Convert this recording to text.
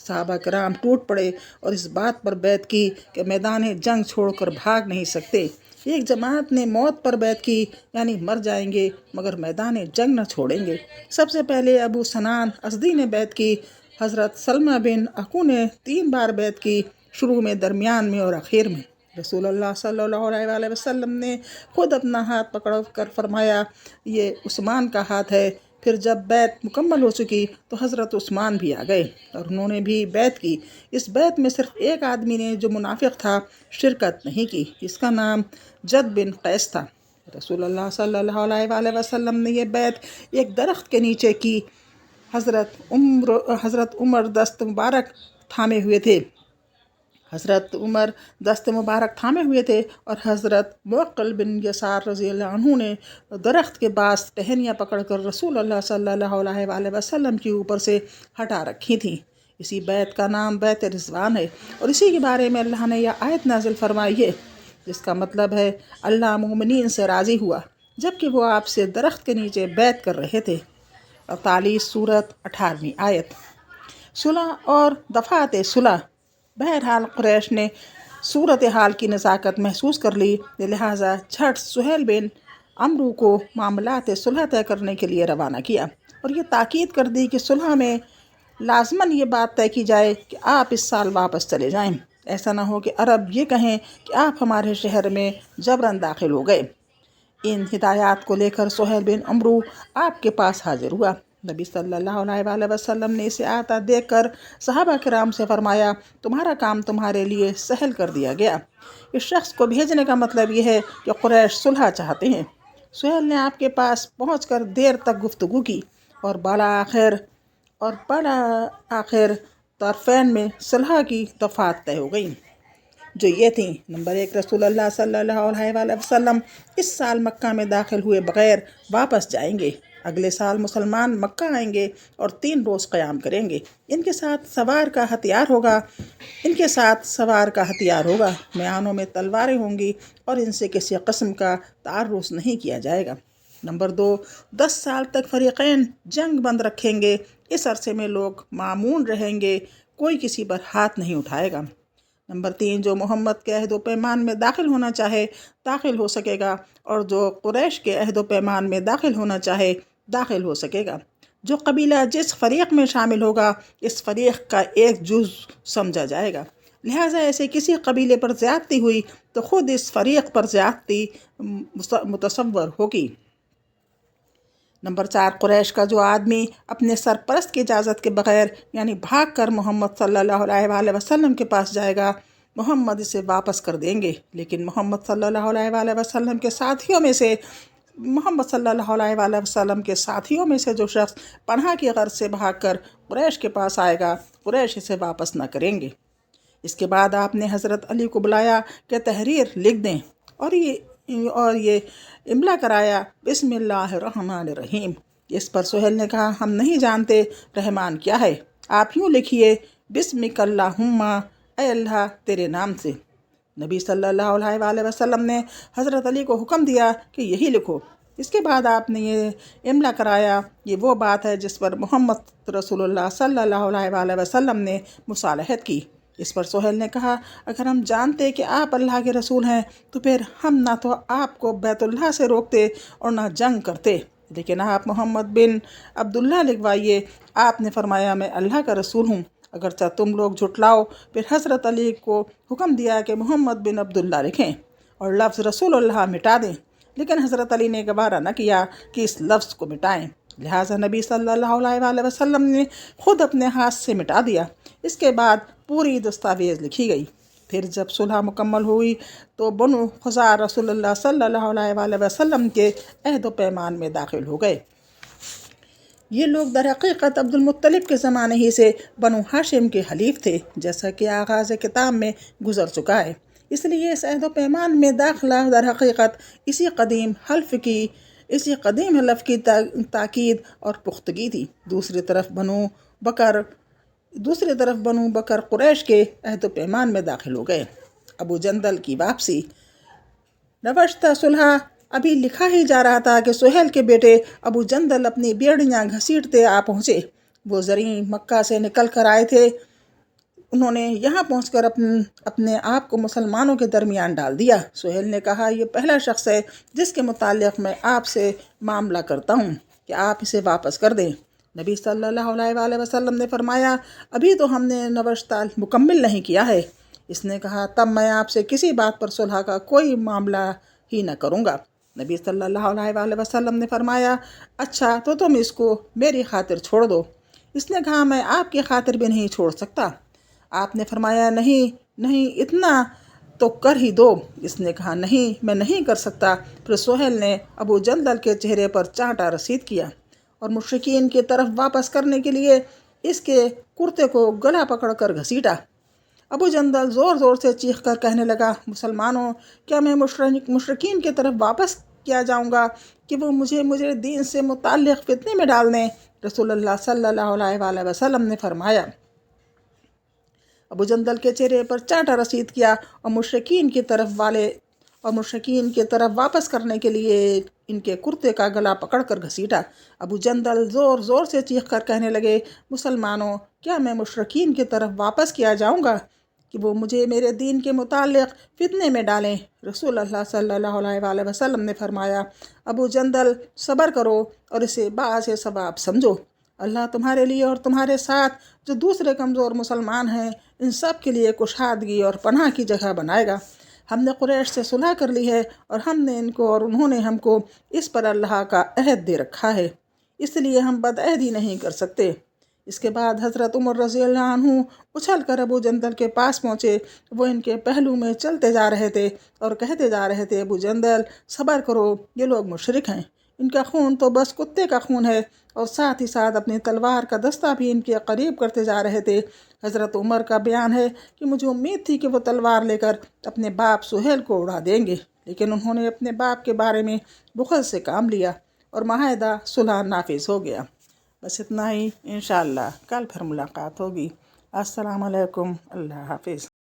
صحابہ کرام ٹوٹ پڑے اور اس بات پر بیعت کی کہ میدان جنگ چھوڑ کر بھاگ نہیں سکتے۔ ایک جماعت نے موت پر بیعت کی، یعنی مر جائیں گے مگر میدان جنگ نہ چھوڑیں گے۔ سب سے پہلے ابو سنان اسدی نے بیعت کی۔ حضرت سلمہ بن اکو نے 3 بار بیعت کی، شروع میں، درمیان میں اور آخر میں۔ رسول اللہ صلی اللہ علیہ وآلہ وسلم نے خود اپنا ہاتھ پکڑ کر فرمایا یہ عثمان کا ہاتھ ہے۔ پھر جب بیعت مکمل ہو چکی تو حضرت عثمان بھی آ گئے اور انہوں نے بھی بیعت کی۔ اس بیعت میں صرف ایک آدمی نے جو منافق تھا شرکت نہیں کی، جس کا نام جد بن قیس تھا۔ رسول اللہ صلی اللہ علیہ وآلہ وسلم نے یہ بیعت ایک درخت کے نیچے کی۔ حضرت عمر دست مبارک تھامے ہوئے تھے اور حضرت معقل بن یسار رضی اللہ عنہ نے درخت کے بعض ٹہنیاں پکڑ کر رسول اللہ صلی اللہ علیہ وآلہ وسلم کے اوپر سے ہٹا رکھی تھیں۔ اسی بیعت کا نام بیعت رضوان ہے اور اسی کے بارے میں اللہ نے یہ آیت نازل فرمائی ہے جس کا مطلب ہے اللہ مومنین سے راضی ہوا جبکہ وہ آپ سے درخت کے نیچے بیعت کر رہے تھے۔ 48 سورت 18ویں آیت۔ صلح اور دفعات صلح۔ بہرحال قریش نے صورتحال کی نزاکت محسوس کر لی، لہٰذا جھٹ سہیل بن عمرو کو معاملات صلح طے کرنے کے لیے روانہ کیا اور یہ تاکید کر دی کہ صلح میں لازماً یہ بات طے کی جائے کہ آپ اس سال واپس چلے جائیں، ایسا نہ ہو کہ عرب یہ کہیں کہ آپ ہمارے شہر میں جبراً داخل ہو گئے۔ ان ہدایات کو لے کر سہیل بن عمرو آپ کے پاس حاضر ہوا۔ نبی صلی اللہ علیہ وآلہ وسلم نے اسے آتا دیکھ کر صحابہ کرام سے فرمایا تمہارا کام تمہارے لیے سہل کر دیا گیا۔ اس شخص کو بھیجنے کا مطلب یہ ہے کہ قریش صلح چاہتے ہیں۔ سہیل نے آپ کے پاس پہنچ کر دیر تک گفتگو کی اور بالا آخر طرفین میں صلح کی دفعات طے ہو گئیں جو یہ تھیں: نمبر 1، رسول اللہ صلی اللہ علیہ وآلہ وسلم اس سال مکہ میں داخل ہوئے بغیر واپس جائیں گے۔ اگلے سال مسلمان مکہ آئیں گے اور 3 روز قیام کریں گے۔ ان کے ساتھ سوار کا ہتھیار ہوگا، میانوں میں تلواریں ہوں گی اور ان سے کسی قسم کا تعرض نہیں کیا جائے گا۔ نمبر 2، 10 سال تک فریقین جنگ بند رکھیں گے۔ اس عرصے میں لوگ مامون رہیں گے، کوئی کسی پر ہاتھ نہیں اٹھائے گا۔ نمبر 3، جو محمد کے عہد و پیمان میں داخل ہونا چاہے داخل ہو سکے گا اور جو قریش کے عہد و پیمان میں داخل ہونا چاہے داخل ہو سکے گا۔ جو قبیلہ جس فریق میں شامل ہوگا اس فریق کا ایک جز سمجھا جائے گا، لہٰذا ایسے کسی قبیلے پر زیادتی ہوئی تو خود اس فریق پر زیادتی متصور ہوگی۔ نمبر 4، قریش کا جو آدمی اپنے سرپرست کی اجازت کے بغیر یعنی بھاگ کر محمد صلی اللہ علیہ وآلہ وسلم کے پاس جائے گا، محمد اسے واپس کر دیں گے، لیکن محمد صلی اللہ علیہ وآلہ وسلم کے ساتھیوں میں سے جو شخص پناہ کی غرض سے بھاگ کر قریش کے پاس آئے گا، قریش اسے واپس نہ کریں گے۔ اس کے بعد آپ نے حضرت علی کو بلایا کہ تحریر لکھ دیں اور یہ املا کرایا بسم اللہ الرحمن الرحیم۔ اس پر سہیل نے کہا ہم نہیں جانتے رحمان کیا ہے، آپ یوں لکھیے بسمک اللہم، اے اللہ تیرے نام سے۔ نبی صلی اللہ علیہ وآلہ وسلم نے حضرت علی کو حکم دیا کہ یہی لکھو۔ اس کے بعد آپ نے یہ املا کرایا۔ یہ وہ بات ہے جس پر محمد رسول اللہ صلی اللہ علیہ وآلہ وسلم نے مصالحت کی۔ اس پر سہیل نے کہا اگر ہم جانتے کہ آپ اللہ کے رسول ہیں تو پھر ہم نہ تو آپ کو بیت اللہ سے روکتے اور نہ جنگ کرتے، لیکن آپ محمد بن عبداللہ لکھوائیے۔ آپ نے فرمایا میں اللہ کا رسول ہوں، اگرچہ تم لوگ جھٹلاؤ۔ پھر حضرت علی کو حکم دیا کہ محمد بن عبداللہ لکھیں اور لفظ رسول اللہ مٹا دیں، لیکن حضرت علی نے گوارا نہ کیا کہ اس لفظ کو مٹائیں، لہٰذا نبی صلی اللہ علیہ وآلہ وسلم نے خود اپنے ہاتھ سے مٹا دیا۔ اس کے بعد پوری دستاویز لکھی گئی۔ پھر جب صلح مکمل ہوئی تو بنو خزاعہ رسول اللہ صلی اللہ علیہ وآلہ وسلم کے عہد و پیمان میں داخل ہو گئے۔ یہ لوگ در حقیقت عبد المطلب کے زمانے ہی سے بنو ہاشم کے حلیف تھے، جیسا کہ آغاز کتاب میں گزر چکا ہے۔ اس لیے اس عہد و پیمان میں داخلہ در حقیقت اسی قدیم حلف کی تاکید اور پختگی تھی۔ دوسری طرف بنو بکر قریش کے عہد و پیمان میں داخل ہو گئے۔ ابو جندل کی واپسی۔ نوشتہ صلح ابھی لکھا ہی جا رہا تھا کہ سہیل کے بیٹے ابو جندل اپنی بیڑیاں گھسیٹتے آ پہنچے۔ وہ زریں مکہ سے نکل کر آئے تھے انہوں نے یہاں پہنچ کر اپنے آپ کو مسلمانوں کے درمیان ڈال دیا۔ سہیل نے کہا یہ پہلا شخص ہے جس کے متعلق میں آپ سے معاملہ کرتا ہوں کہ آپ اسے واپس کر دیں۔ نبی صلی اللہ علیہ وآلہ وسلم نے فرمایا ابھی تو ہم نے نوشتال مکمل نہیں کیا ہے۔ اس نے کہا تب میں آپ سے کسی بات پر صلح کا کوئی معاملہ ہی نہ کروں گا۔ نبی صلی اللہ علیہ وآلہ وسلم نے فرمایا اچھا تو تم اس کو میری خاطر چھوڑ دو۔ اس نے کہا میں آپ کی خاطر بھی نہیں چھوڑ سکتا۔ آپ نے فرمایا نہیں اتنا تو کر ہی دو۔ اس نے کہا نہیں میں نہیں کر سکتا۔ پھر سہیل نے ابو جندل کے چہرے پر چانٹا رسید کیا اور مشرکین کی طرف واپس کرنے کے لیے اس کے کرتے کو گلا پکڑ کر گھسیٹا۔ ابو جندل زور زور سے چیخ کر کہنے لگا مسلمانوں کیا میں مشرکین کی طرف واپس کیا جاؤں گا کہ وہ مجھے دین سے متعلق فتنے میں ڈال دیں؟ رسول اللہ صلی اللہ علیہ وآلہ وسلم نے فرمایا ابو جندل کے چہرے پر چانٹا رسید کیا اور مشرکین کی طرف واپس کرنے کے لیے ان کے کرتے کا گلا پکڑ کر گھسیٹا۔ ابو جندل زور زور سے چیخ کر کہنے لگے مسلمانوں کیا میں مشرکین کی طرف واپس کیا جاؤں گا کہ وہ مجھے میرے دین کے متعلق فتنے میں ڈالیں؟ رسول اللہ صلی اللہ علیہ وآلہ وسلم نے فرمایا ابو جندل صبر کرو اور اسے باعث ثواب سمجھو۔ اللہ تمہارے لیے اور تمہارے ساتھ جو دوسرے کمزور مسلمان ہیں ان سب کے لیے کشادگی اور پناہ کی جگہ بنائے گا۔ ہم نے قریش سے صلح کر لی ہے اور ہم نے ان کو اور انہوں نے ہم کو اس پر اللہ کا عہد دے رکھا ہے، اس لیے ہم بدعہدی نہیں کر سکتے۔ اس کے بعد حضرت عمر رضی اللہ عنہ اچھل کر ابو جندل کے پاس پہنچے۔ وہ ان کے پہلو میں چلتے جا رہے تھے اور کہتے جا رہے تھے ابو جندل صبر کرو یہ لوگ مشرک ہیں، ان کا خون تو بس کتے کا خون ہے، اور ساتھ ہی ساتھ اپنی تلوار کا دستہ بھی ان کے قریب کرتے جا رہے تھے۔ حضرت عمر کا بیان ہے کہ مجھے امید تھی کہ وہ تلوار لے کر اپنے باپ سہیل کو اڑا دیں گے، لیکن انہوں نے اپنے باپ کے بارے میں بخل سے کام لیا اور معاہدہ صلح نافذ ہو گیا۔ بس اتنا ہی، انشاءاللہ کل پھر ملاقات ہوگی۔ السلام علیکم، اللہ حافظ۔